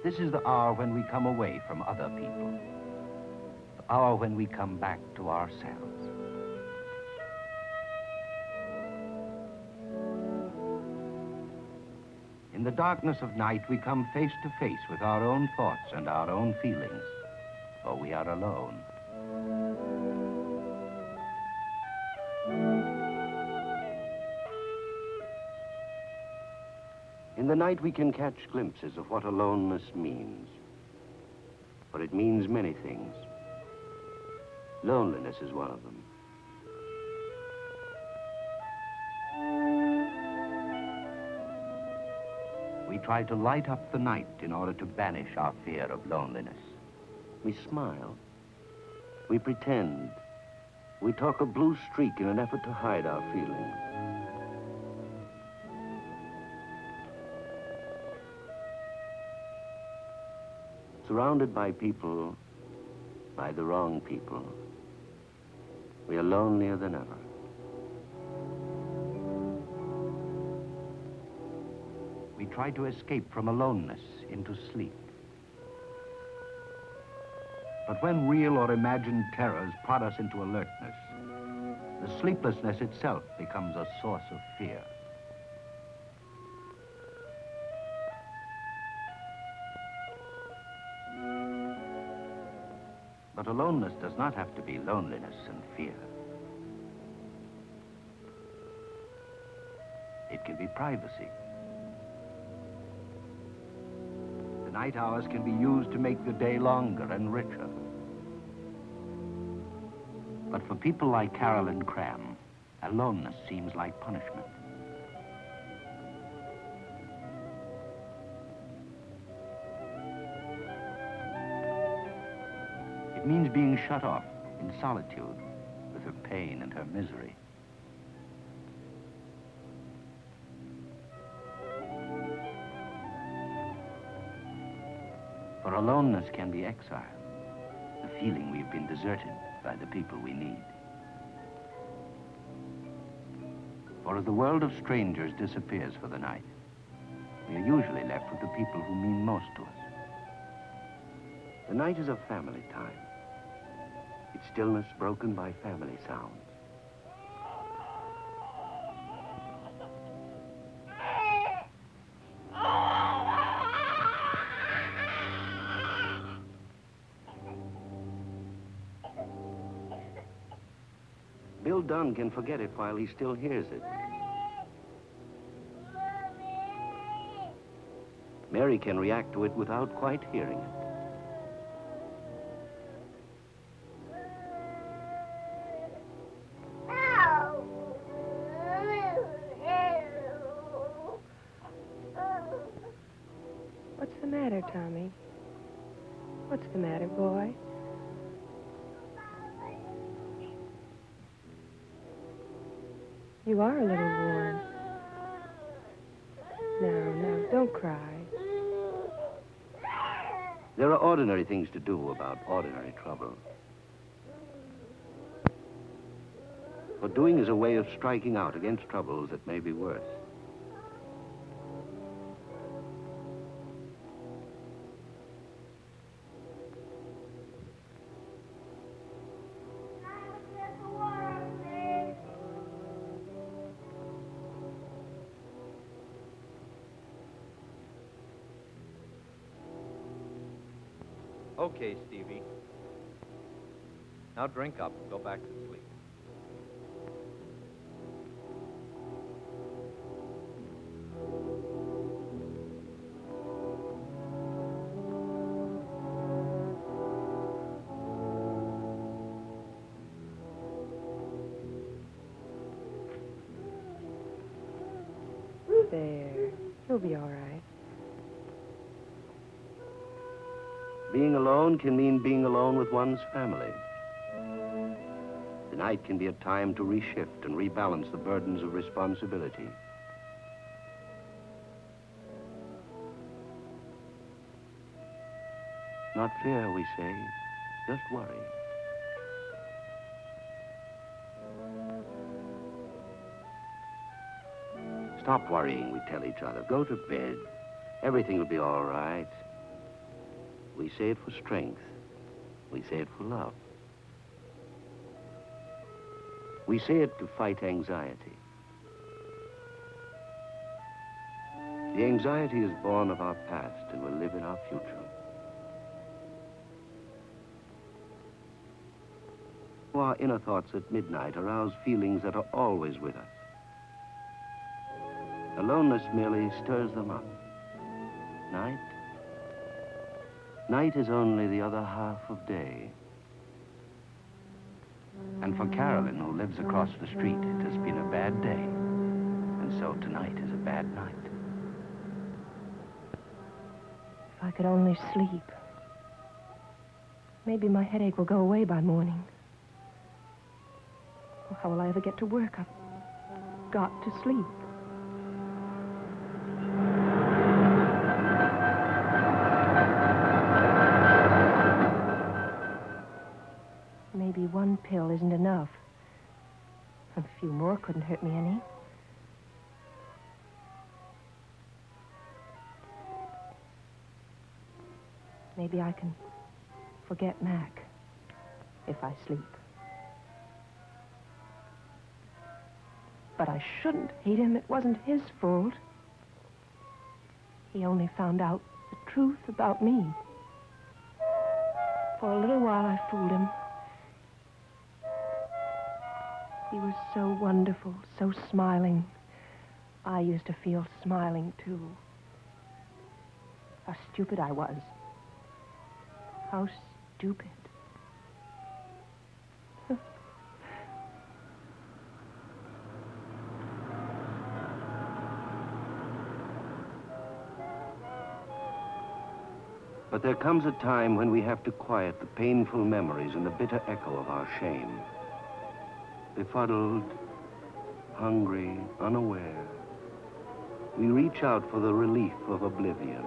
This is the hour when we come away from other people. The hour when we come back to ourselves. In the darkness of night, we come face to face with our own thoughts and our own feelings, for we are alone. In the night, we can catch glimpses of what aloneness means. For it means many things. Loneliness is one of them. We try to light up the night in order to banish our fear of loneliness. We smile. We pretend. We talk a blue streak in an effort to hide our feelings. Surrounded by people, by the wrong people, we are lonelier than ever. We try to escape from aloneness into sleep. But when real or imagined terrors prod us into alertness, the sleeplessness itself becomes a source of fear. But aloneness does not have to be loneliness and fear. It can be privacy. The night hours can be used to make the day longer and richer. But for people like Carol and Cram, aloneness seems like punishment. It means being shut off in solitude with her pain and her misery. For aloneness can be exile, the feeling we've been deserted by the people we need. For if the world of strangers disappears for the night, we are usually left with the people who mean most to us. The night is a family time. Its stillness broken by family sounds. Bill Dunn can forget it while he still hears it. Mary can react to it without quite hearing it. What's the matter, Tommy? What's the matter, boy? You are a little warm. No, don't cry. There are ordinary things to do about ordinary trouble. But doing is a way of striking out against troubles that may be worse. Okay, Stevie. Now drink up and go back to sleep. There. You'll be all right. Being alone can mean being alone with one's family. The night can be a time to reshift and rebalance the burdens of responsibility. Not fear, we say, just worry. Stop worrying, we tell each other. Go to bed. Everything will be all right. We say it for strength. We say it for love. We say it to fight anxiety. The anxiety is born of our past and will live in our future. Our inner thoughts at midnight arouse feelings that are always with us. Aloneness merely stirs them up. Night? Night is only the other half of day. And for Carolyn, who lives across the street, it has been a bad day. And so tonight is a bad night. If I could only sleep. Maybe my headache will go away by morning. Well, how will I ever get to work? I've got to sleep. Maybe one pill isn't enough. A few more couldn't hurt me any. Maybe I can forget Mac if I sleep. But I shouldn't hate him. It wasn't his fault. He only found out the truth about me. For a little while, I fooled him. He was so wonderful, so smiling. I used to feel smiling, too. How stupid I was. How stupid. But there comes a time when we have to quiet the painful memories and the bitter echo of our shame. Befuddled, hungry, unaware, we reach out for the relief of oblivion.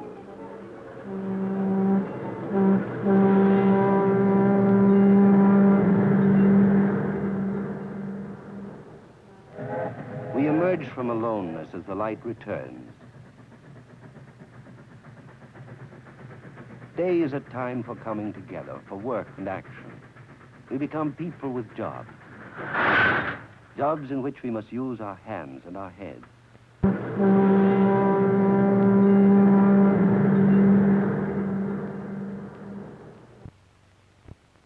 We emerge from aloneness as the light returns. Day is a time for coming together, for work and action. We become people with jobs. Jobs in which we must use our hands and our heads.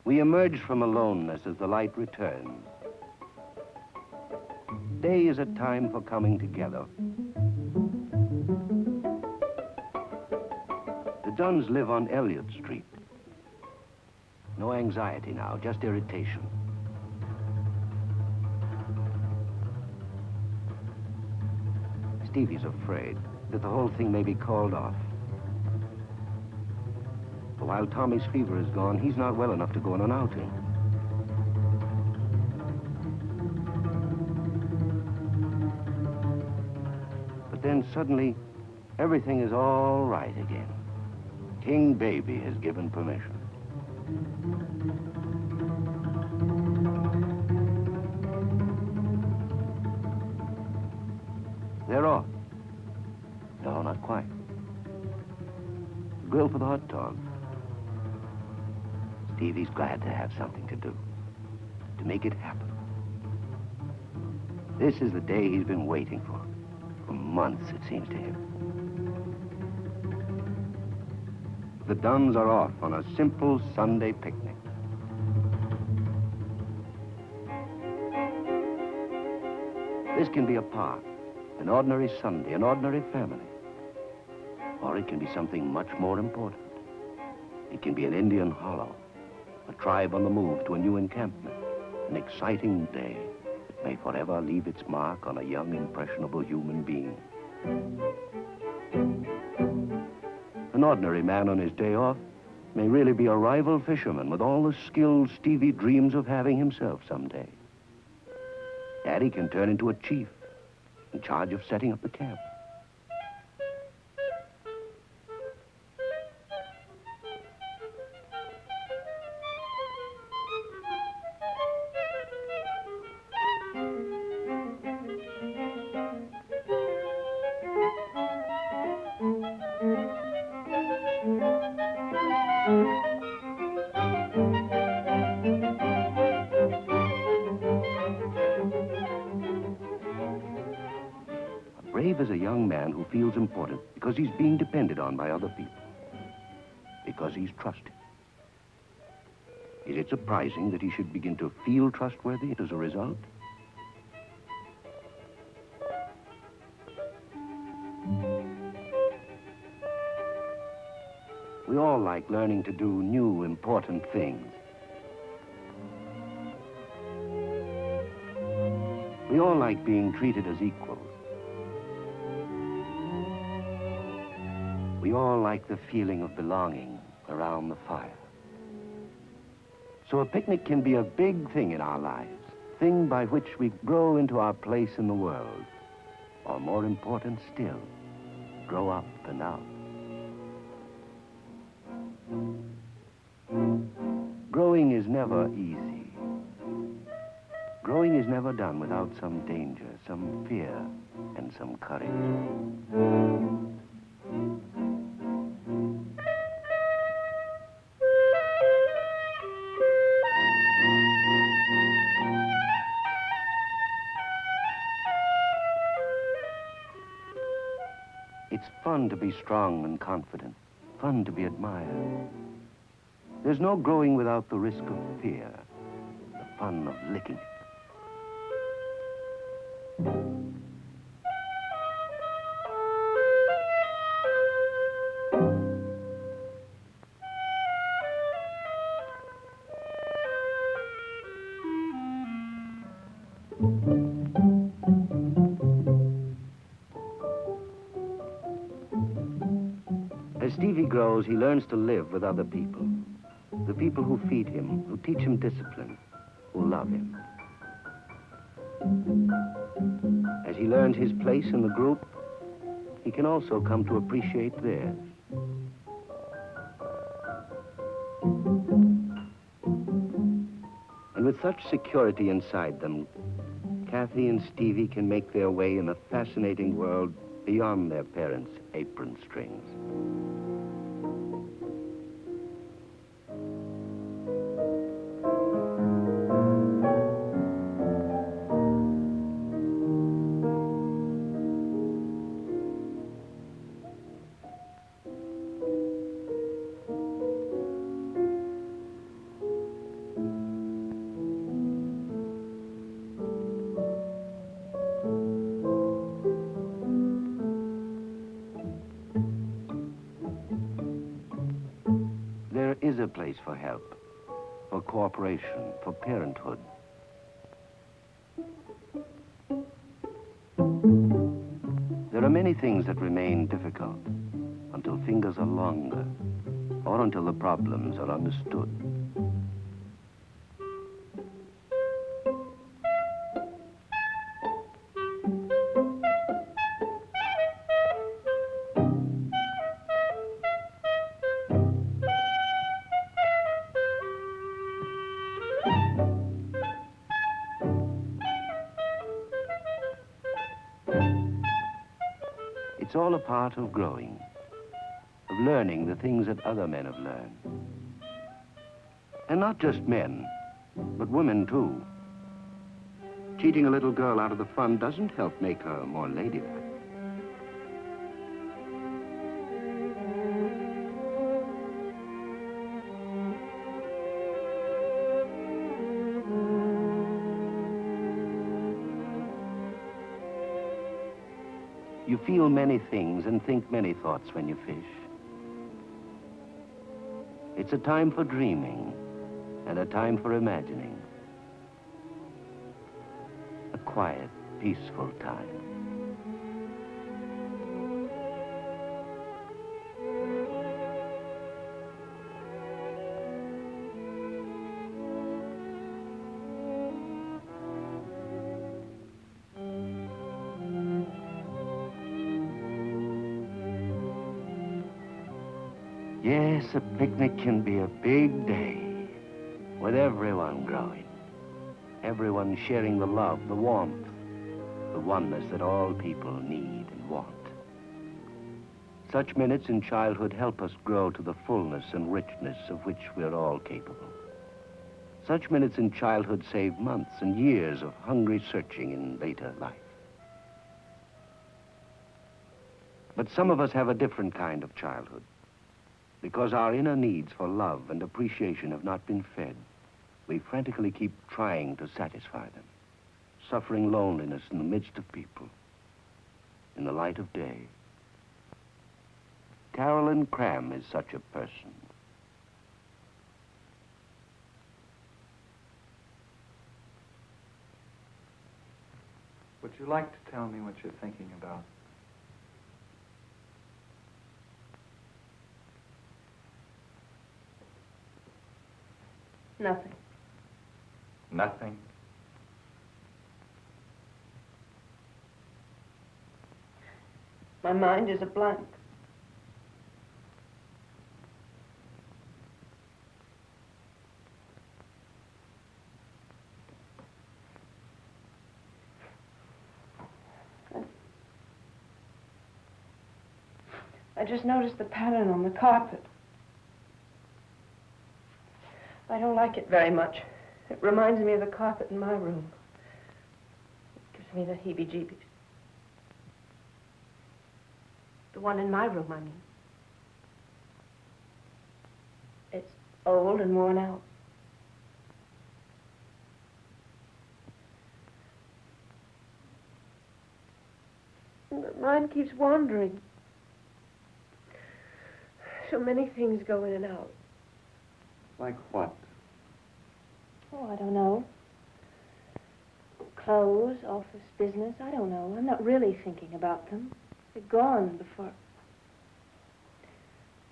We emerge from aloneness as the light returns. Day is a time for coming together. The Dunns live on Elliott Street. No anxiety now, just irritation. Stevie's afraid that the whole thing may be called off. But while Tommy's fever is gone, he's not well enough to go on an outing. But then suddenly, everything is all right again. King Baby has given permission. They're off. No, not quite. Grill for the hot dogs. Stevie's glad to have something to do, to make it happen. This is the day he's been waiting for months, it seems to him. The Dunns are off on a simple Sunday picnic. This can be a park, an ordinary Sunday, an ordinary family. Or it can be something much more important. It can be an Indian hollow, a tribe on the move to a new encampment, an exciting day that may forever leave its mark on a young, impressionable human being. An ordinary man on his day off may really be a rival fisherman with all the skills Stevie dreams of having himself someday. Daddy can turn into a chief in charge of setting up the camp. brave is a young man who feels important because he's being depended on by other people, because he's trusted. Is it surprising that he should begin to feel trustworthy as a result? We all like learning to do new, important things. We all like being treated as equals. We all like the feeling of belonging around the fire. So a picnic can be a big thing in our lives, thing by which we grow into our place in the world, or more important still, grow up and out. Growing is never easy. Growing is never done without some danger, some fear, and some courage. It's fun to be strong and confident, fun to be admired. There's no growing without the risk of fear, the fun of licking it. As Stevie grows, he learns to live with other people. The people who feed him, who teach him discipline, who love him. As he learns his place in the group, he can also come to appreciate theirs. And with such security inside them, Kathy and Stevie can make their way in a fascinating world beyond their parents' apron strings. There is a place for help, for cooperation, for parenthood. There are many things that remain difficult until fingers are longer or until the problems are understood. It's all a part of growing, of learning the things that other men have learned. And not just men, but women too. Cheating a little girl out of the fun doesn't help make her more ladylike. You feel many things and think many thoughts when you fish. It's a time for dreaming and a time for imagining. A quiet, peaceful time. Yes, a picnic can be a big day with everyone growing, everyone sharing the love, the warmth, the oneness that all people need and want. Such minutes in childhood help us grow to the fullness and richness of which we're all capable. Such minutes in childhood save months and years of hungry searching in later life. But some of us have a different kind of childhood. Because our inner needs for love and appreciation have not been fed, we frantically keep trying to satisfy them, suffering loneliness in the midst of people, in the light of day. Carolyn Cram is such a person. Would you like to tell me what you're thinking about? Nothing. Nothing? My mind is a blank. I just noticed the pattern on the carpet. I don't like it very much. It reminds me of the carpet in my room. It gives me the heebie-jeebies. The one in my room, I mean. It's old and worn out. My mind keeps wandering. So many things go in and out. Like what? Oh, I don't know. Clothes, office, business, I don't know. I'm not really thinking about them. They're gone before.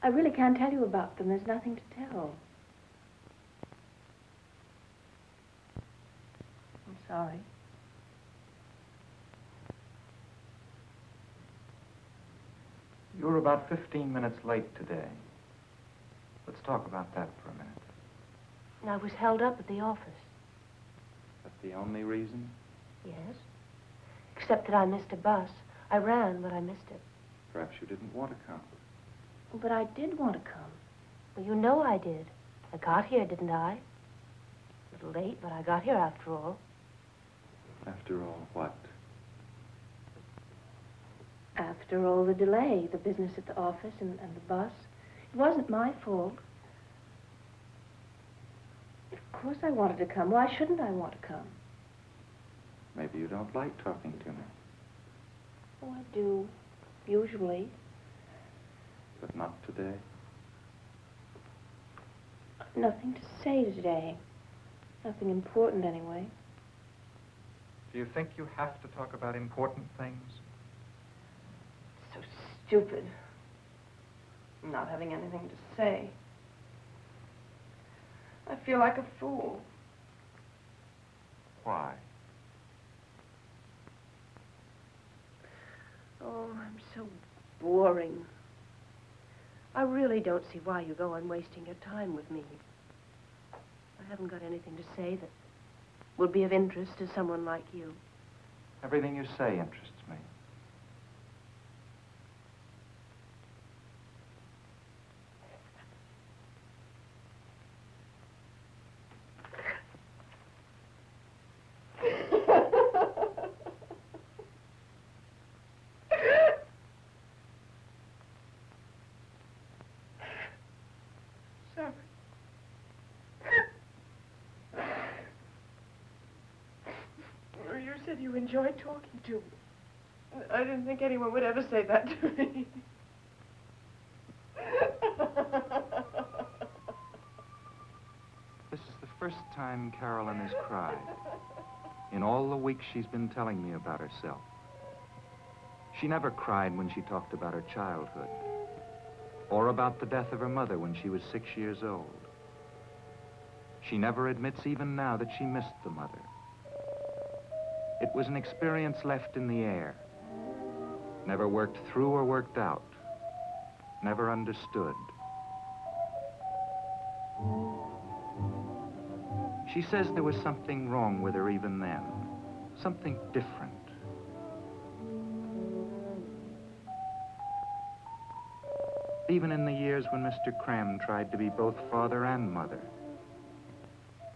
I really can't tell you about them. There's nothing to tell. I'm sorry. You were about 15 minutes late today. Let's talk about that for a minute. I was held up at the office. That's the only reason? Yes. Except that I missed a bus. I ran, but I missed it. Perhaps you didn't want to come. But I did want to come. Well, you know I did. I got here, didn't I? A little late, but I got here after all. After all, what? After all the delay, the business at the office and the bus. It wasn't my fault. Of course I wanted to come. Why shouldn't I want to come? Maybe you don't like talking to me. Oh, I do. Usually. But not today. Nothing to say today. Nothing important, anyway. Do you think you have to talk about important things? So stupid. Not having anything to say. I feel like a fool. Why? Oh, I'm so boring. I really don't see why you go on wasting your time with me. I haven't got anything to say that would be of interest to someone like you. Everything you say interests me. Sorry. You said you enjoyed talking to me. I didn't think anyone would ever say that to me. This is the first time Carolyn has cried in all the weeks she's been telling me about herself. She never cried when she talked about her childhood or about the death of her mother when she was 6 years old. She never admits even now that she missed the mother. It was an experience left in the air, never worked through or worked out, never understood. She says there was something wrong with her even then, something different. Even in the years when Mr. Cram tried to be both father and mother.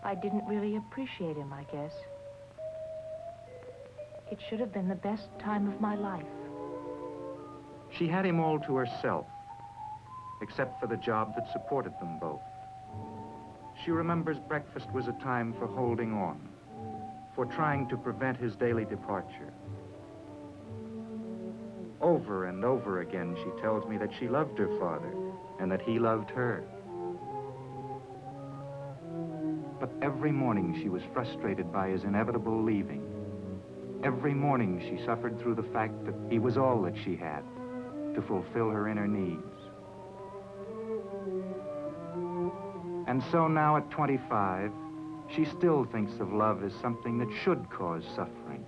I didn't really appreciate him, I guess. It should have been the best time of my life. She had him all to herself, except for the job that supported them both. She remembers breakfast was a time for holding on, for trying to prevent his daily departure. Over and over again, she tells me that she loved her father and that he loved her. But every morning she was frustrated by his inevitable leaving. Every morning she suffered through the fact that he was all that she had to fulfill her inner needs. And so now at 25, she still thinks of love as something that should cause suffering.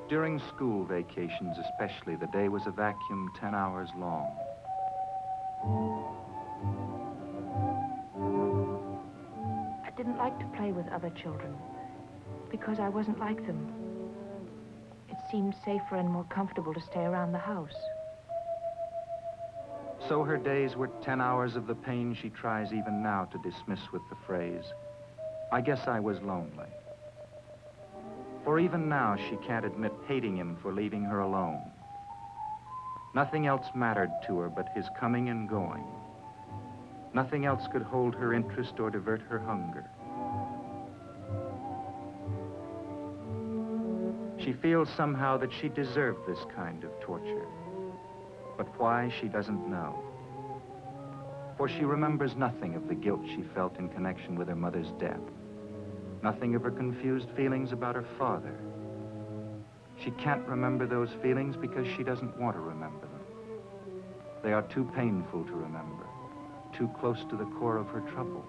During school vacations especially, the day was a vacuum 10 hours long. I didn't like to play with other children because I wasn't like them. It seemed safer and more comfortable to stay around the house. So her days were 10 hours of the pain she tries even now to dismiss with the phrase, "I guess I was lonely." For even now, she can't admit hating him for leaving her alone. Nothing else mattered to her but his coming and going. Nothing else could hold her interest or divert her hunger. She feels somehow that she deserved this kind of torture. But why, she doesn't know. For she remembers nothing of the guilt she felt in connection with her mother's death. Nothing of her confused feelings about her father. She can't remember those feelings because she doesn't want to remember them. They are too painful to remember, too close to the core of her trouble.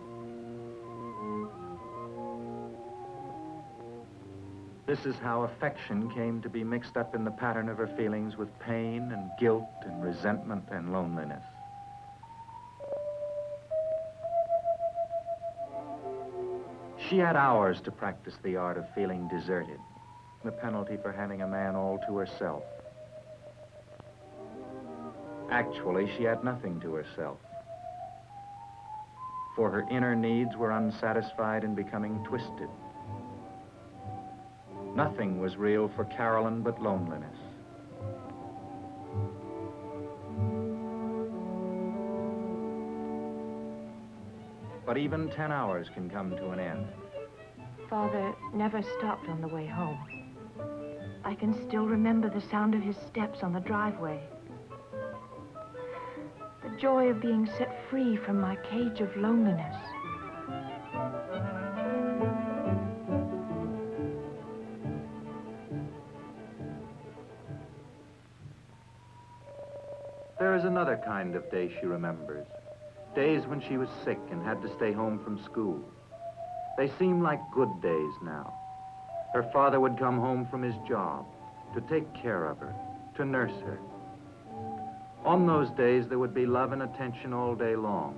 This is how affection came to be mixed up in the pattern of her feelings with pain and guilt and resentment and loneliness. She had hours to practice the art of feeling deserted, the penalty for having a man all to herself. Actually, she had nothing to herself, for her inner needs were unsatisfied and becoming twisted. Nothing was real for Carolyn but loneliness. But even 10 hours can come to an end. Father never stopped on the way home. I can still remember the sound of his steps on the driveway. The joy of being set free from my cage of loneliness. There is another kind of day she remembers. Days when she was sick and had to stay home from school. They seem like good days now. Her father would come home from his job to take care of her, to nurse her. On those days, there would be love and attention all day long.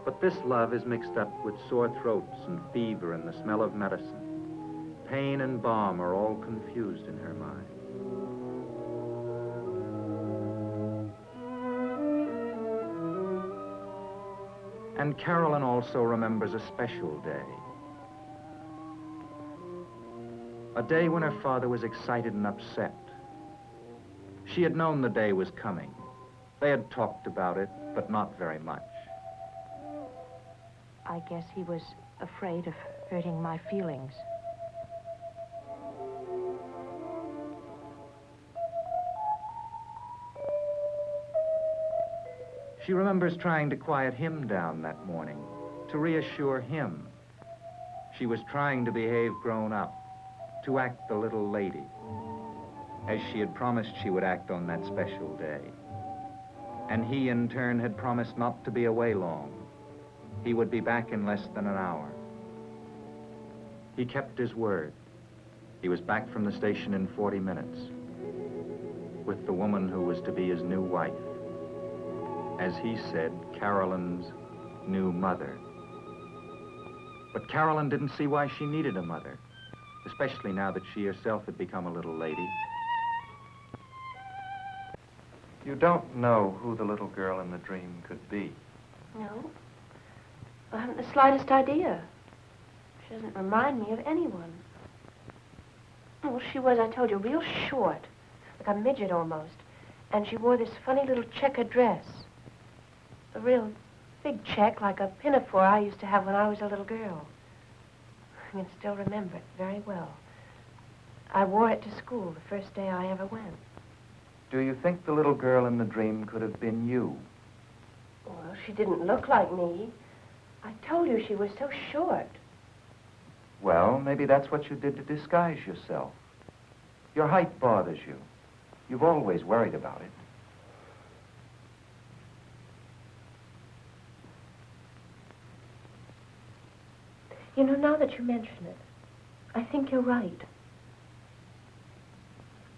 But this love is mixed up with sore throats and fever and the smell of medicine. Pain and balm are all confused in her mind. And Carolyn also remembers a special day. A day when her father was excited and upset. She had known the day was coming. They had talked about it, but not very much. I guess he was afraid of hurting my feelings. She remembers trying to quiet him down that morning, to reassure him. She was trying to behave grown up, to act the little lady, as she had promised she would act on that special day. And he, in turn, had promised not to be away long. He would be back in less than an hour. He kept his word. He was back from the station in 40 minutes, with the woman who was to be his new wife. As he said, Carolyn's new mother. But Carolyn didn't see why she needed a mother, especially now that she herself had become a little lady. You don't know who the little girl in the dream could be. No. I haven't the slightest idea. She doesn't remind me of anyone. Well, she was, I told you, real short, like a midget almost. And she wore this funny little checkered dress. A real big check, like a pinafore I used to have when I was a little girl. I can still remember it very well. I wore it to school the first day I ever went. Do you think the little girl in the dream could have been you? Well, she didn't look like me. I told you she was so short. Well, maybe that's what you did to disguise yourself. Your height bothers you. You've always worried about it. You know, now that you mention it, I think you're right.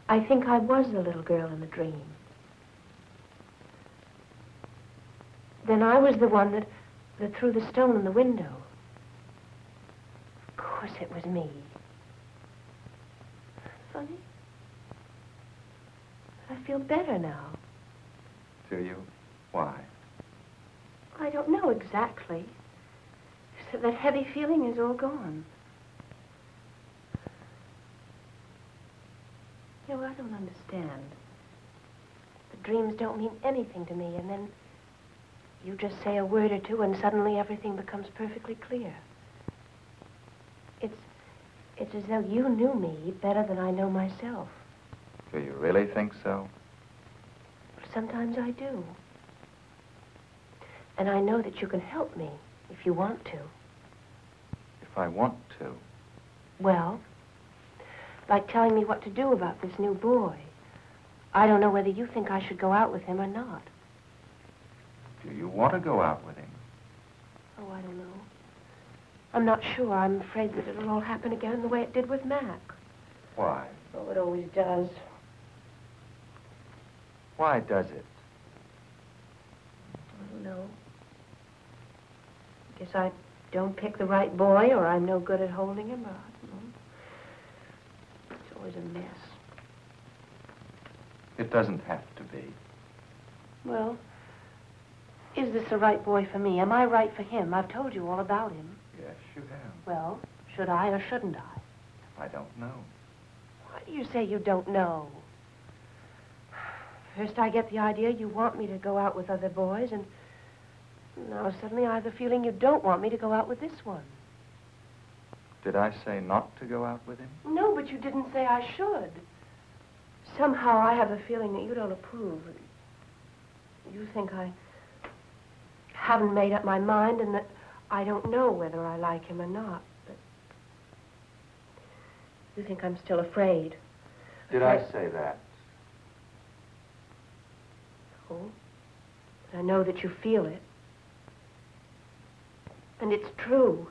I think I was the little girl in the dream. Then I was the one that threw the stone in the window. Of course it was me. Funny. But I feel better now. Do you? Why? I don't know exactly. Except that heavy feeling is all gone. You know, I don't understand. The dreams don't mean anything to me, and then you just say a word or two and suddenly everything becomes perfectly clear. It's as though you knew me better than I know myself. Do you really think so? Sometimes I do. And I know that you can help me if you want to. If I want to. Well, like telling me what to do about this new boy. I don't know whether you think I should go out with him or not. Do you want to go out with him? Oh, I don't know. I'm not sure. I'm afraid that it'll all happen again the way it did with Mac. Why? Oh, it always does. Why does it? I don't know. Guess I don't pick the right boy, or I'm no good at holding him, or I don't know. It's always a mess. It doesn't have to be. Well, is this the right boy for me? Am I right for him? I've told you all about him. Yes, you have. Well, should I or shouldn't I? I don't know. Why do you say you don't know? First I get the idea you want me to go out with other boys, and now suddenly I have the feeling you don't want me to go out with this one. Did I say not to go out with him? No, but you didn't say I should. Somehow I have the feeling that you don't approve. You think I haven't made up my mind and that I don't know whether I like him or not. But you think I'm still afraid. Did I say that? Oh, but I know that you feel it. And it's true.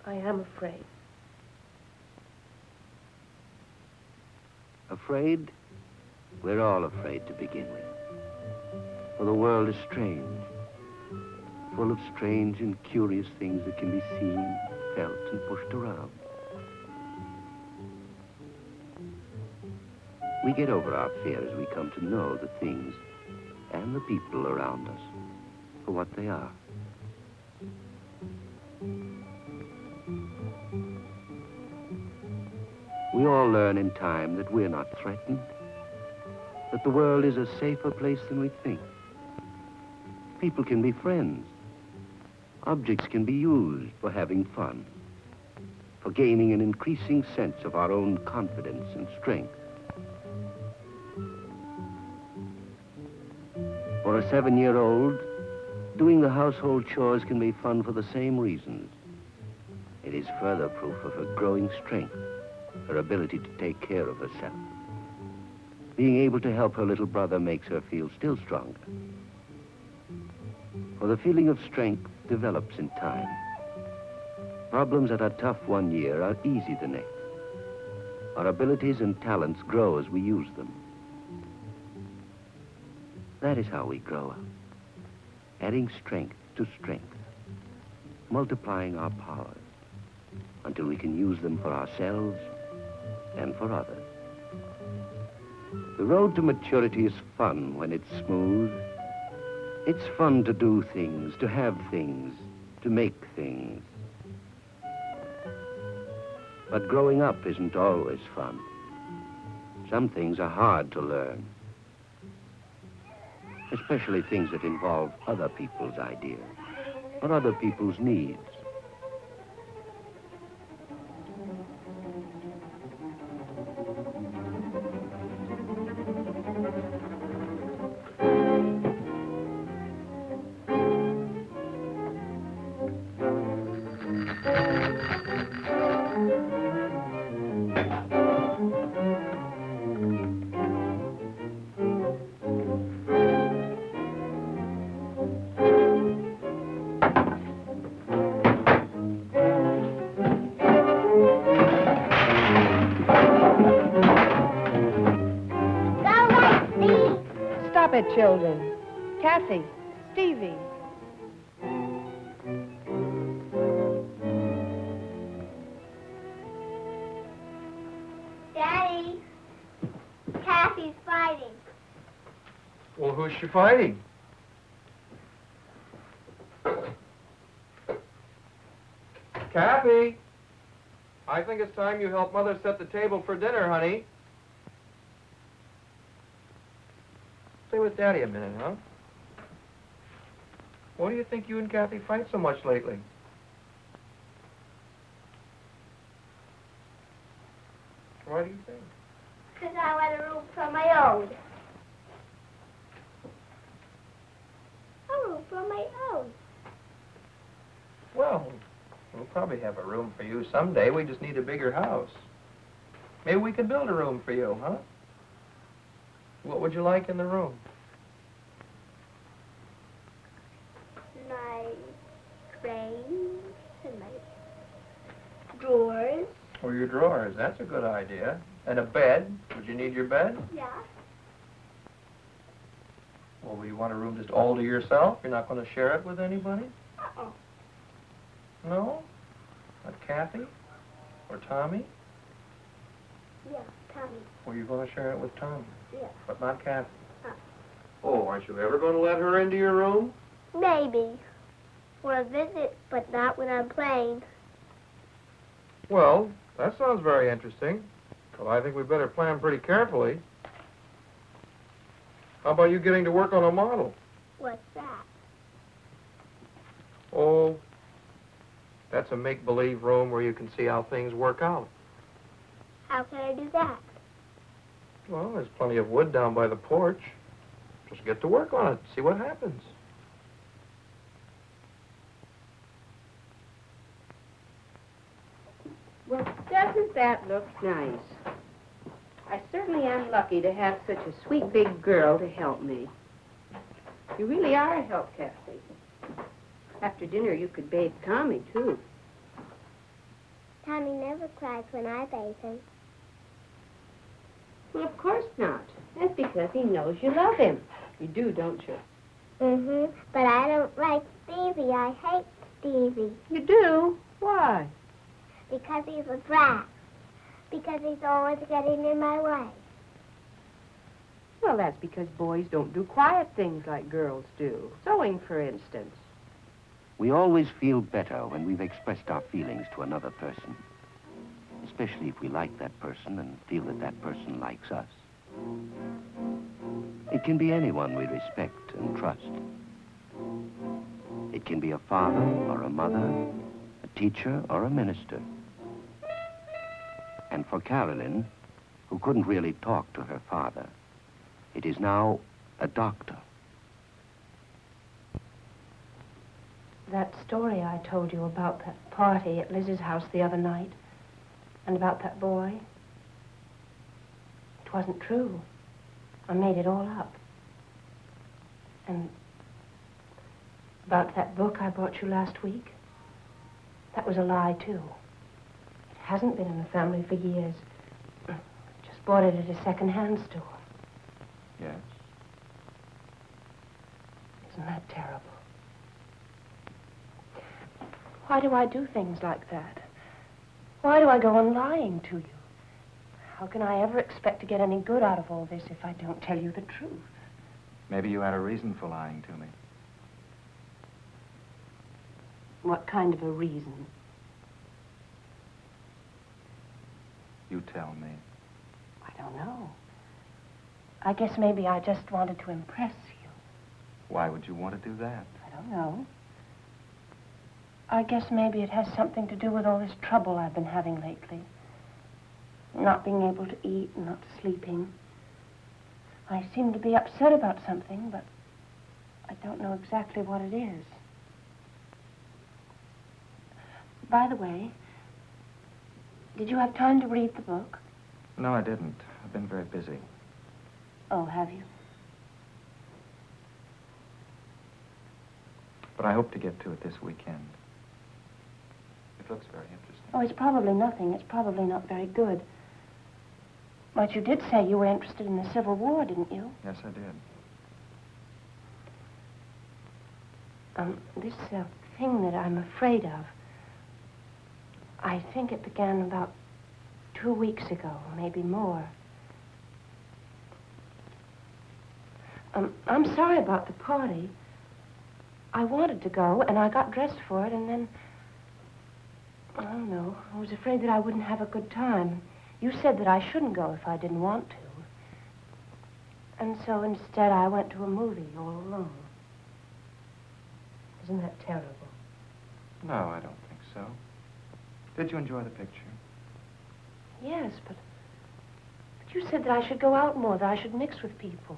I am afraid. Afraid? We're all afraid to begin with. For the world is strange, full of strange and curious things that can be seen, felt, and pushed around. We get over our fear as we come to know the things and the people around us for what they are. We all learn in time that we're not threatened, that the world is a safer place than we think. People can be friends. Objects can be used for having fun, for gaining an increasing sense of our own confidence and strength. For a 7-year-old, doing the household chores can be fun for the same reasons. It is further proof of her growing strength, her ability to take care of herself. Being able to help her little brother makes her feel still stronger. For the feeling of strength develops in time. Problems that are tough one year are easy the next. Our abilities and talents grow as we use them. That is how we grow up, adding strength to strength, multiplying our powers until we can use them for ourselves and for others. The road to maturity is fun when it's smooth. It's fun to do things, to have things, to make things. But growing up isn't always fun. Some things are hard to learn, especially things that involve other people's ideas or other people's needs. Stop it, children. Kathy, Stevie. Daddy, Kathy's fighting. Well, who's she fighting? Kathy, I think it's time you help Mother set the table for dinner, honey. Stay with Daddy a minute, huh? What do you think you and Kathy fight so much lately? Why do you think? Because I want a room for my own. A room for my own. Well, we'll probably have a room for you someday. We just need a bigger house. Maybe we can build a room for you, huh? What would you like in the room? My frames and my drawers. Or your drawers. That's a good idea. And a bed. Would you need your bed? Yeah. Well, do you want a room just all to yourself? You're not going to share it with anybody? Uh-oh. No? Not Kathy? Or Tommy? Yeah, Tommy. Or you're going to share it with Tommy? Yeah. But not Kathy? Uh. Oh, aren't you ever going to let her into your room? Maybe. For a visit, but not when I'm playing. Well, that sounds very interesting. But I think we better plan pretty carefully. How about you getting to work on a model? What's that? Oh, that's a make-believe room where you can see how things work out. How can I do that? Well, there's plenty of wood down by the porch. Just get to work on it, see what happens. Well, doesn't that look nice? I certainly am lucky to have such a sweet big girl to help me. You really are a help, Kathy. After dinner, you could bathe Tommy, too. Tommy never cries when I bathe him. Well, of course not. That's because he knows you love him. You do, don't you? Mm-hmm. But I don't like Stevie. I hate Stevie. You do? Why? Because he's a brat. Because he's always getting in my way. Well, that's because boys don't do quiet things like girls do. Sewing, for instance. We always feel better when we've expressed our feelings to another person, especially if we like that person and feel that that person likes us. It can be anyone we respect and trust. It can be a father or a mother, a teacher or a minister. And for Carolyn, who couldn't really talk to her father, it is now a doctor. That story I told you about that party at Liz's house the other night, and about that boy, it wasn't true. I made it all up. And about that book I brought you last week, that was a lie, too. It hasn't been in the family for years. Just bought it at a second-hand store. Yes. Isn't that terrible? Why do I do things like that? Why do I go on lying to you? How can I ever expect to get any good out of all this if I don't tell you the truth? Maybe you had a reason for lying to me. What kind of a reason? You tell me. I don't know. I guess maybe I just wanted to impress you. Why would you want to do that? I don't know. I guess maybe it has something to do with all this trouble I've been having lately. Not being able to eat and not sleeping. I seem to be upset about something, but I don't know exactly what it is. By the way, did you have time to read the book? No, I didn't. I've been very busy. Oh, have you? But I hope to get to it this weekend. It looks very interesting. Oh, it's probably nothing. It's probably not very good. But you did say you were interested in the Civil War, didn't you? Yes, I did. This thing that I'm afraid of, I think it began about 2 weeks ago, maybe more. I'm sorry about the party. I wanted to go, and I got dressed for it, and then, I don't know, I was afraid that I wouldn't have a good time. You said that I shouldn't go if I didn't want to. And so instead I went to a movie all alone. Isn't that terrible? No, I don't think so. Did you enjoy the picture? Yes, but you said that I should go out more, that I should mix with people.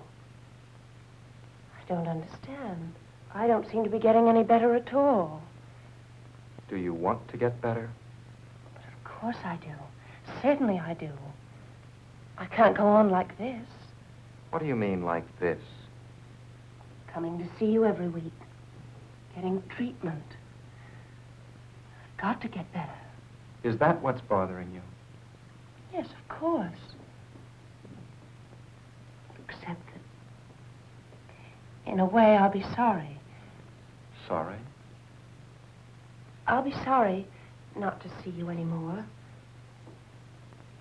I don't understand. I don't seem to be getting any better at all. Do you want to get better? But of course I do. Certainly I do. I can't go on like this. What do you mean, like this? Coming to see you every week. Getting treatment. I've got to get better. Is that what's bothering you? Yes, of course. Except that, in a way, I'll be sorry. Sorry? I'll be sorry not to see you anymore.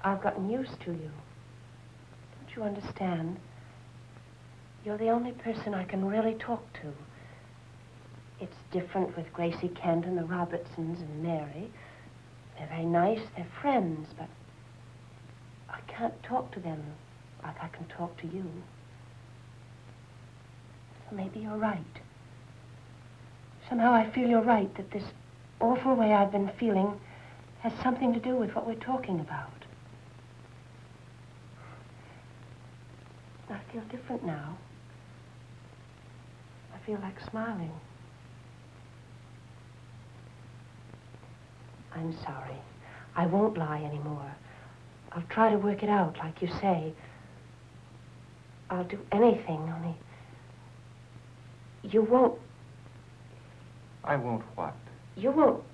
I've gotten used to you. Don't you understand? You're the only person I can really talk to. It's different with Gracie Kent and the Robertsons and Mary. They're very nice, they're friends, but I can't talk to them like I can talk to you. So maybe you're right. Somehow I feel you're right, that this awful way I've been feeling has something to do with what we're talking about. I feel different now. I feel like smiling. I'm sorry. I won't lie anymore. I'll try to work it out, like you say. I'll do anything, only you won't... I won't what? You won't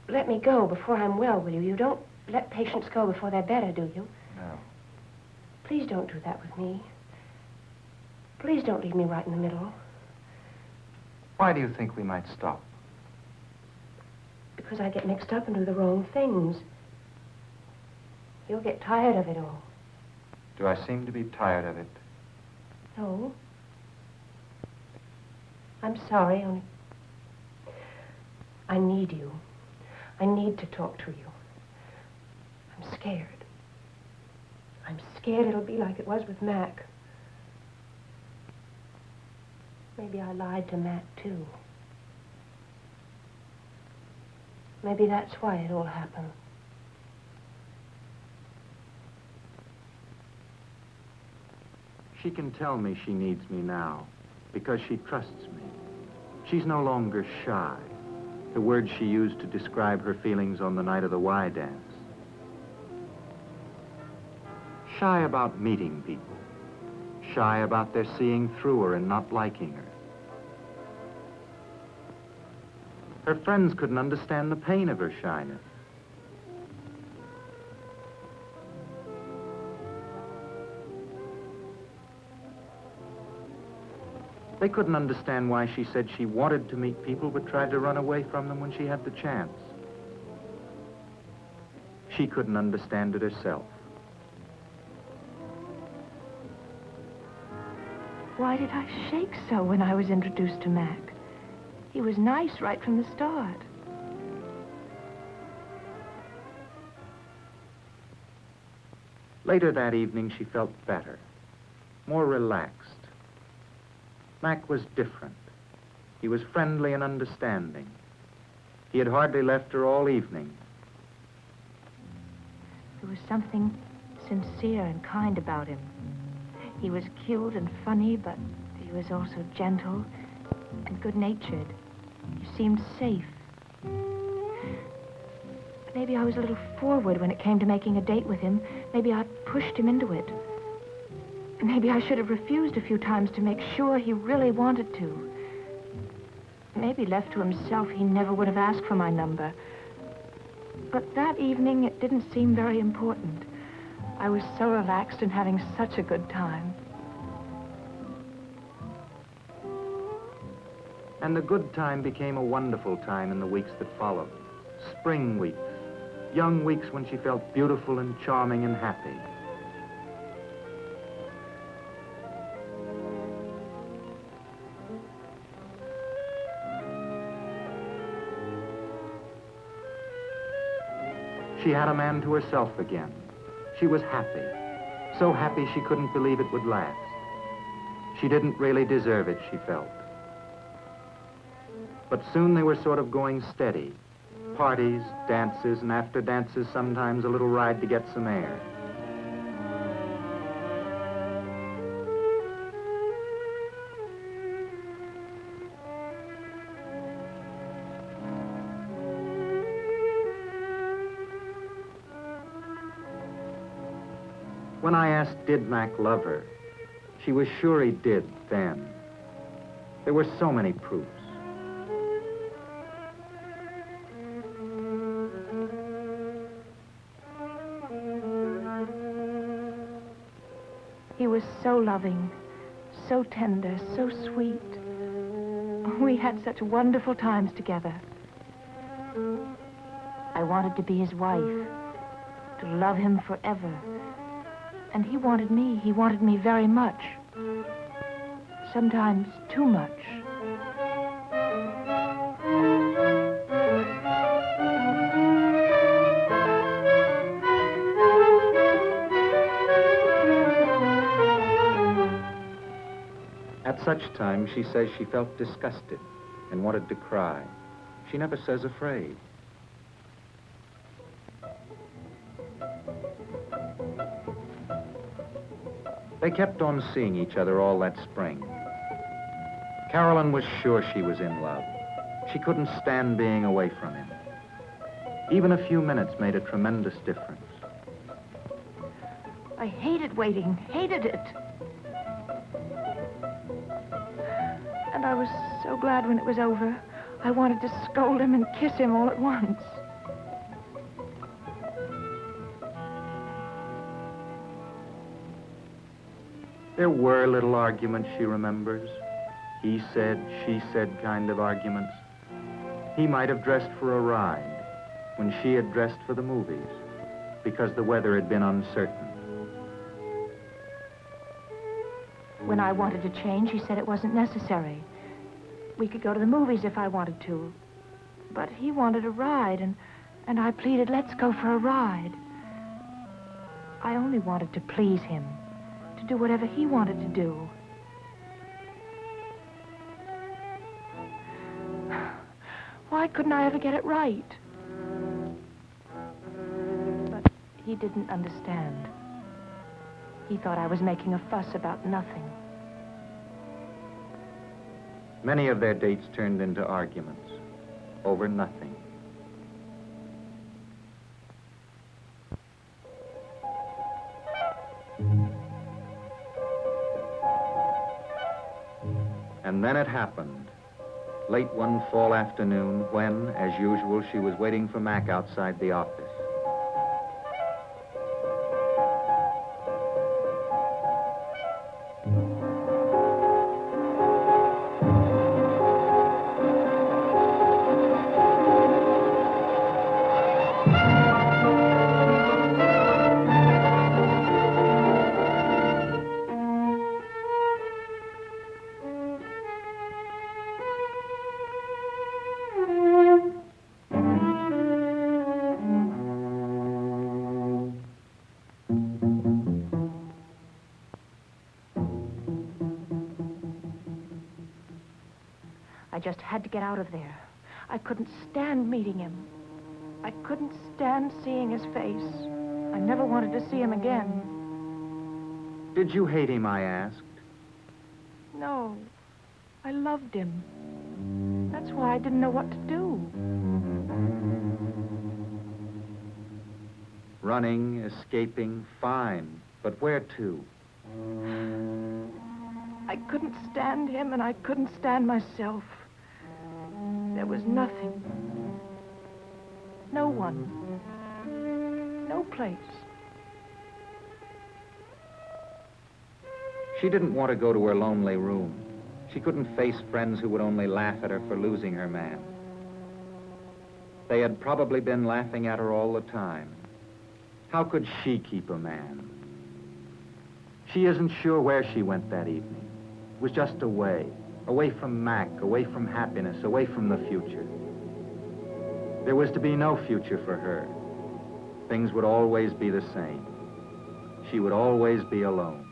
let me go before I'm well, will you? You don't let patients go before they're better, do you? No. Please don't do that with me. Please don't leave me right in the middle. Why do you think we might stop? Because I get mixed up and do the wrong things. You'll get tired of it all. Do I seem to be tired of it? No. I'm sorry, only I need you. I need to talk to you. I'm scared. I'm scared it'll be like it was with Mac. Maybe I lied to Mac, too. Maybe that's why it all happened. She can tell me she needs me now because she trusts me. She's no longer shy, the word she used to describe her feelings on the night of the Y dance. Shy about meeting people. Shy about their seeing through her and not liking her. Her friends couldn't understand the pain of her shyness. They couldn't understand why she said she wanted to meet people but tried to run away from them when she had the chance. She couldn't understand it herself. Why did I shake so when I was introduced to Mac? He was nice right from the start. Later that evening, she felt better, more relaxed. Mac was different. He was friendly and understanding. He had hardly left her all evening. There was something sincere and kind about him. He was cute and funny, but he was also gentle and good-natured. He seemed safe. Maybe I was a little forward when it came to making a date with him. Maybe I pushed him into it. Maybe I should have refused a few times to make sure he really wanted to. Maybe left to himself, he never would have asked for my number. But that evening, it didn't seem very important. I was so relaxed and having such a good time. And the good time became a wonderful time in the weeks that followed. Spring weeks, young weeks when she felt beautiful and charming and happy. She had a man to herself again. She was happy. So happy she couldn't believe it would last. She didn't really deserve it, she felt. But soon they were sort of going steady. Parties, dances, and after dances, sometimes a little ride to get some air. When I asked, did Mac love her, she was sure he did then. There were so many proofs. He was so loving, so tender, so sweet. We had such wonderful times together. I wanted to be his wife, to love him forever. And he wanted me very much. Sometimes too much. At such times, she says she felt disgusted and wanted to cry. She never says afraid. They kept on seeing each other all that spring. Carolyn was sure she was in love. She couldn't stand being away from him. Even a few minutes made a tremendous difference. I hated waiting, hated it. And I was so glad when it was over. I wanted to scold him and kiss him all at once. There were little arguments, she remembers. He said, she said kind of arguments. He might have dressed for a ride when she had dressed for the movies because the weather had been uncertain. When I wanted to change, he said it wasn't necessary. We could go to the movies if I wanted to. But he wanted a ride, and I pleaded, let's go for a ride. I only wanted to please him, to do whatever he wanted to do. Why couldn't I ever get it right? But he didn't understand. He thought I was making a fuss about nothing. Many of their dates turned into arguments over nothing. And then it happened. Late one fall afternoon when, as usual, she was waiting for Mac outside the office. I just had to get out of there. I couldn't stand meeting him. I couldn't stand seeing his face. I never wanted to see him again. Did you hate him, I asked? No, I loved him. That's why I didn't know what to do. Running, escaping, fine. But where to? I couldn't stand him, and I couldn't stand myself. There was nothing. No one. No place. She didn't want to go to her lonely room. She couldn't face friends who would only laugh at her for losing her man. They had probably been laughing at her all the time. How could she keep a man? She isn't sure where she went that evening. It was just away. Away from Mac, away from happiness, away from the future. There was to be no future for her. Things would always be the same. She would always be alone.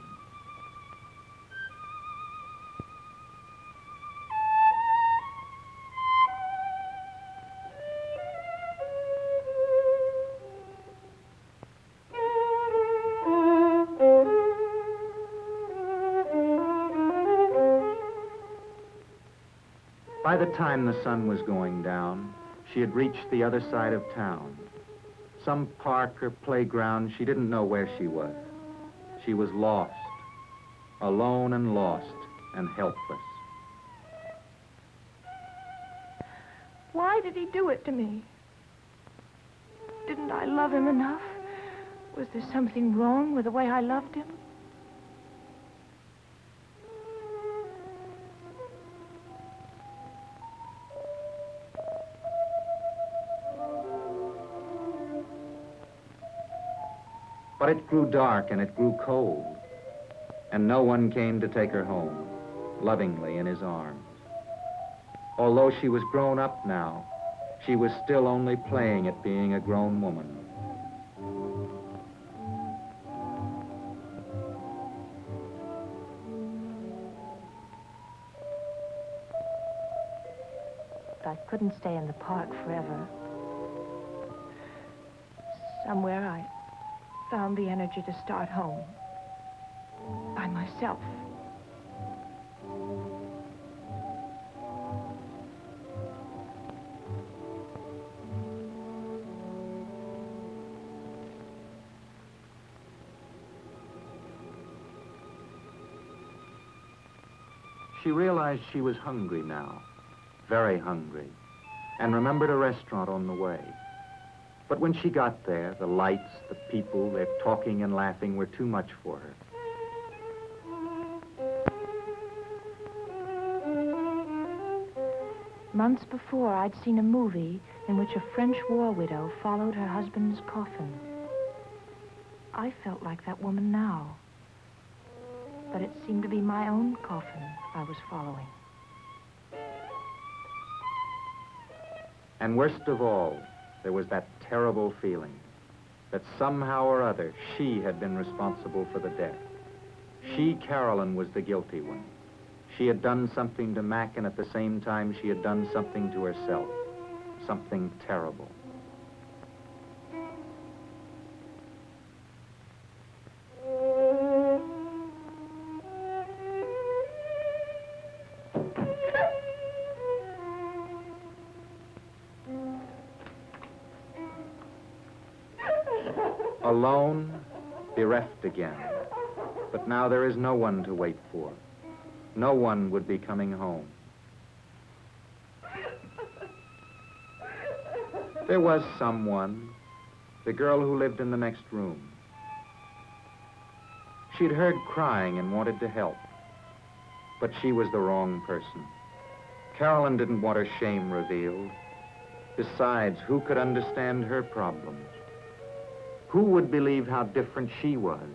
By the time the sun was going down, she had reached the other side of town. Some park or playground, she didn't know where she was. She was lost, alone and lost and helpless. Why did he do it to me? Didn't I love him enough? Was there something wrong with the way I loved him? But it grew dark and it grew cold, and no one came to take her home, lovingly in his arms. Although she was grown up now, she was still only playing at being a grown woman. But I couldn't stay in the park forever. Somewhere I found the energy to start home. By myself. She realized she was hungry now, very hungry, and remembered a restaurant on the way. But when she got there, the lights, the people, their talking and laughing were too much for her. Months before, I'd seen a movie in which a French war widow followed her husband's coffin. I felt like that woman now. But it seemed to be my own coffin I was following. And worst of all, there was that terrible feeling that somehow or other she had been responsible for the death. She, Carolyn, was the guilty one. She had done something to Mac, and at the same time she had done something to herself. Something terrible. Alone, bereft again. But now there is no one to wait for. No one would be coming home. There was someone, the girl who lived in the next room. She'd heard crying and wanted to help. But she was the wrong person. Carolyn didn't want her shame revealed. Besides, who could understand her problems? Who would believe how different she was?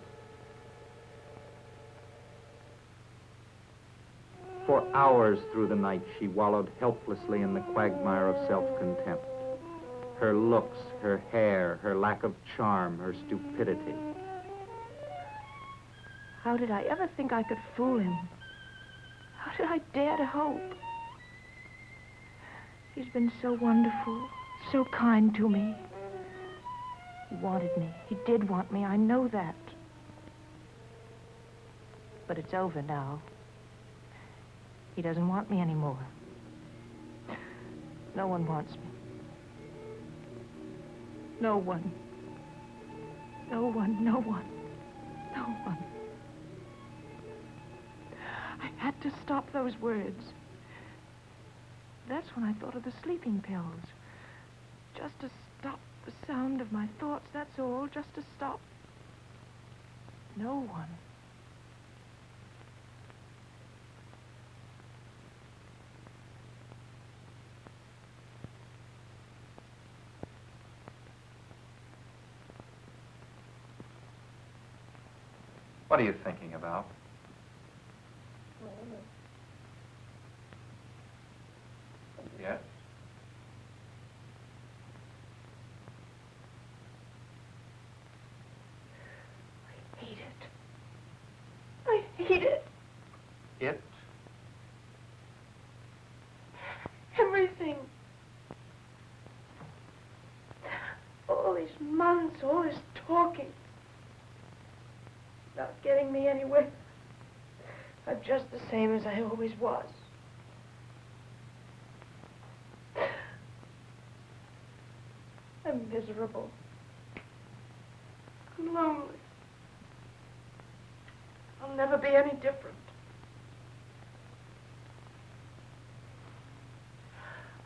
For hours through the night, she wallowed helplessly in the quagmire of self-contempt. Her looks, her hair, her lack of charm, her stupidity. How did I ever think I could fool him? How did I dare to hope? He's been so wonderful, so kind to me. He wanted me. He did want me. I know that. But it's over now. He doesn't want me anymore. No one wants me. No one. No one, no one, no one. I had to stop those words. That's when I thought of the sleeping pills. Just to stop the sound of my thoughts, that's all. Just to stop. No one. What are you thinking about? Yes? I hate it. I hate it. It? Everything. All these months, all this talking. Not getting me anywhere. I'm just the same as I always was. I'm miserable. I'm lonely. I'll never be any different.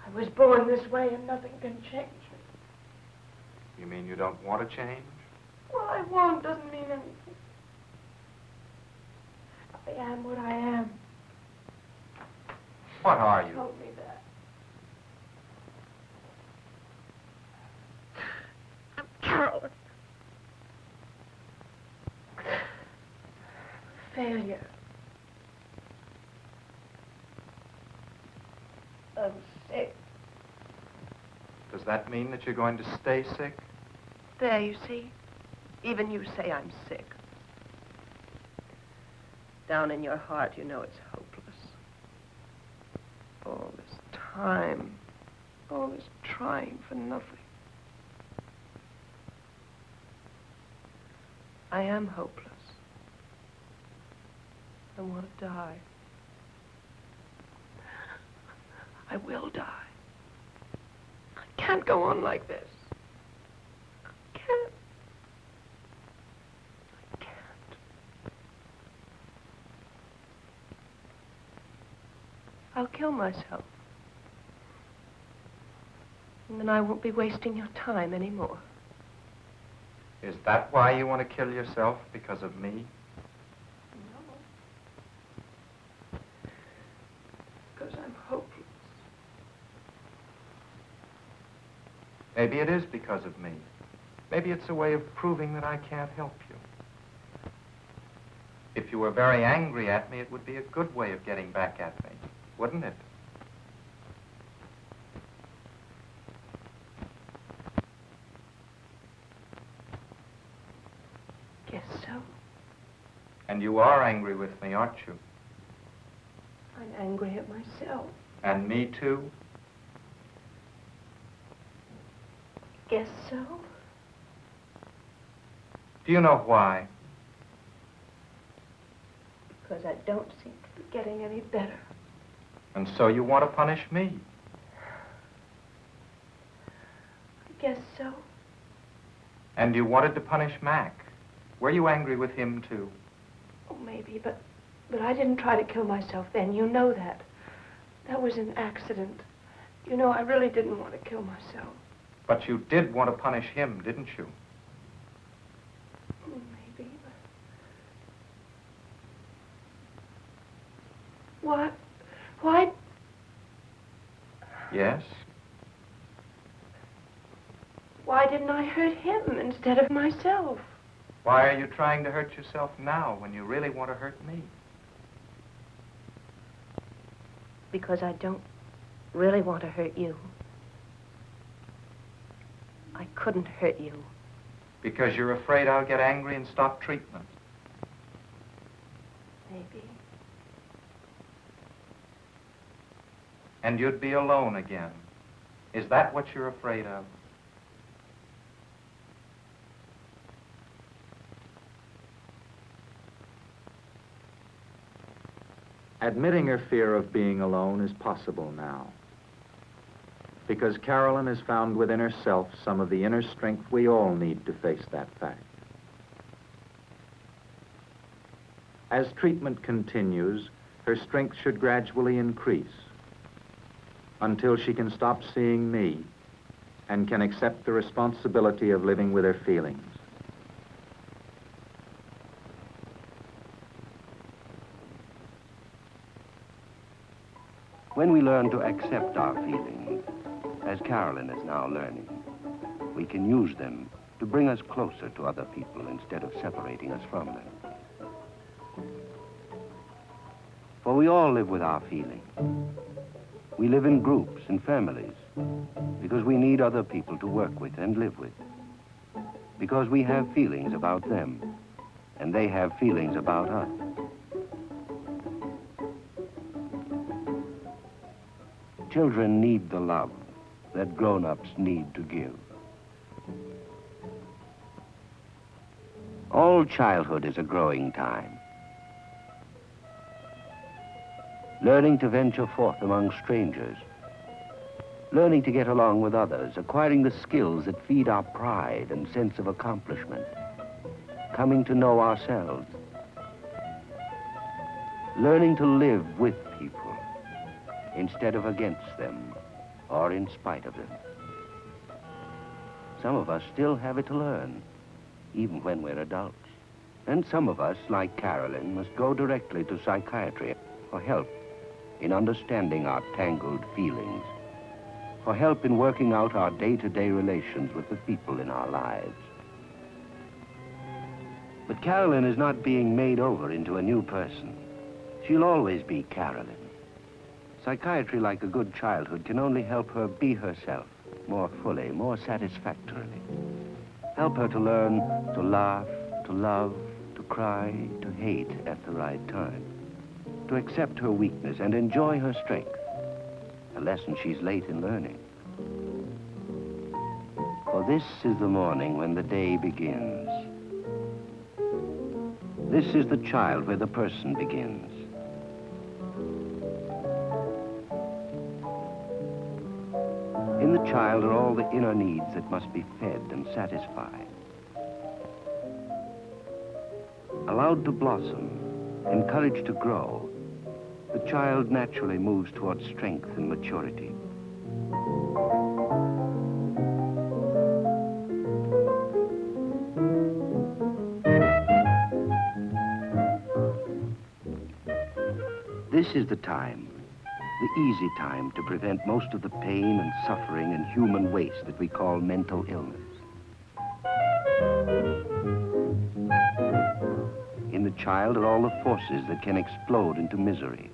I was born this way and nothing can change me. You mean you don't want to change? What I want doesn't mean anything. I am what I am. What are You you? told me that. I'm Carolyn. Failure. I'm sick. Does that mean that you're going to stay sick? There, you see? Even you say I'm sick. Down in your heart, you know it's hopeless. All this time, all this trying for nothing. I am hopeless. I want to die. I will die. I can't go on like this. I can't. I can't. I'll kill myself. And then I won't be wasting your time anymore. Is that why you want to kill yourself? Because of me? No. Because I'm hopeless. Maybe it is because of me. Maybe it's a way of proving that I can't help you. If you were very angry at me, it would be a good way of getting back at me, wouldn't it? Guess so. And you are angry with me, aren't you? I'm angry at myself. And me too? Guess so. Do you know why? Because I don't seem to be getting any better. And so you want to punish me? I guess so. And you wanted to punish Mac. Were you angry with him too? Oh, maybe, but I didn't try to kill myself then. You know that. That was an accident. You know, I really didn't want to kill myself. But you did want to punish him, didn't you? Oh, maybe, but... What? Why? Yes? Why didn't I hurt him instead of myself? Why are you trying to hurt yourself now when you really want to hurt me? Because I don't really want to hurt you. I couldn't hurt you. Because you're afraid I'll get angry and stop treatment. Maybe. And you'd be alone again, Is that what you're afraid of? Admitting her fear of being alone is possible now, because Carolyn has found within herself some of the inner strength we all need to face that fact. As treatment continues, her strength should gradually increase until she can stop seeing me and can accept the responsibility of living with her feelings. When we learn to accept our feelings, as Carolyn is now learning, we can use them to bring us closer to other people instead of separating us from them. For we all live with our feelings. We live in groups and families because we need other people to work with and live with. Because we have feelings about them and they have feelings about us. Children need the love that grown-ups need to give. All childhood is a growing time. Learning to venture forth among strangers, learning to get along with others, acquiring the skills that feed our pride and sense of accomplishment, coming to know ourselves, learning to live with people instead of against them or in spite of them. Some of us still have it to learn, even when we're adults. And some of us, like Carolyn, must go directly to psychiatry for help in understanding our tangled feelings, for help in working out our day-to-day relations with the people in our lives. But Carolyn is not being made over into a new person. She'll always be Carolyn. Psychiatry, like a good childhood, can only help her be herself more fully, more satisfactorily. Help her to learn to laugh, to love, to cry, to hate at the right time, to accept her weakness and enjoy her strength, a lesson she's late in learning. For this is the morning when the day begins. This is the child where the person begins. In the child are all the inner needs that must be fed and satisfied. Allowed to blossom, encouraged to grow, the child naturally moves towards strength and maturity. This is the time, the easy time, to prevent most of the pain and suffering and human waste that we call mental illness. In the child are all the forces that can explode into misery.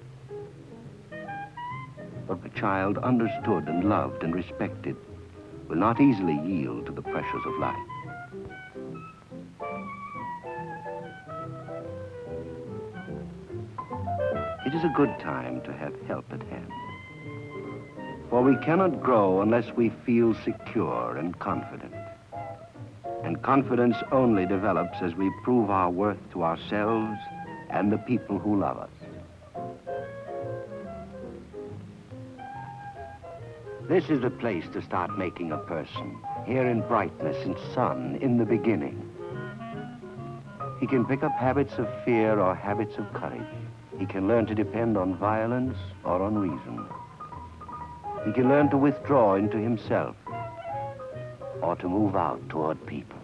But the child, understood and loved and respected, will not easily yield to the pressures of life. It is a good time to have help at hand. For we cannot grow unless we feel secure and confident. And confidence only develops as we prove our worth to ourselves and the people who love us. This is the place to start making a person, here in brightness and sun, in the beginning. He can pick up habits of fear or habits of courage. He can learn to depend on violence or on reason. He can learn to withdraw into himself or to move out toward people.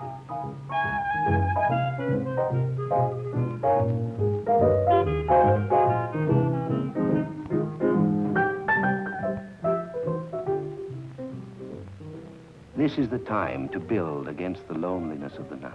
This is the time to build against the loneliness of the night.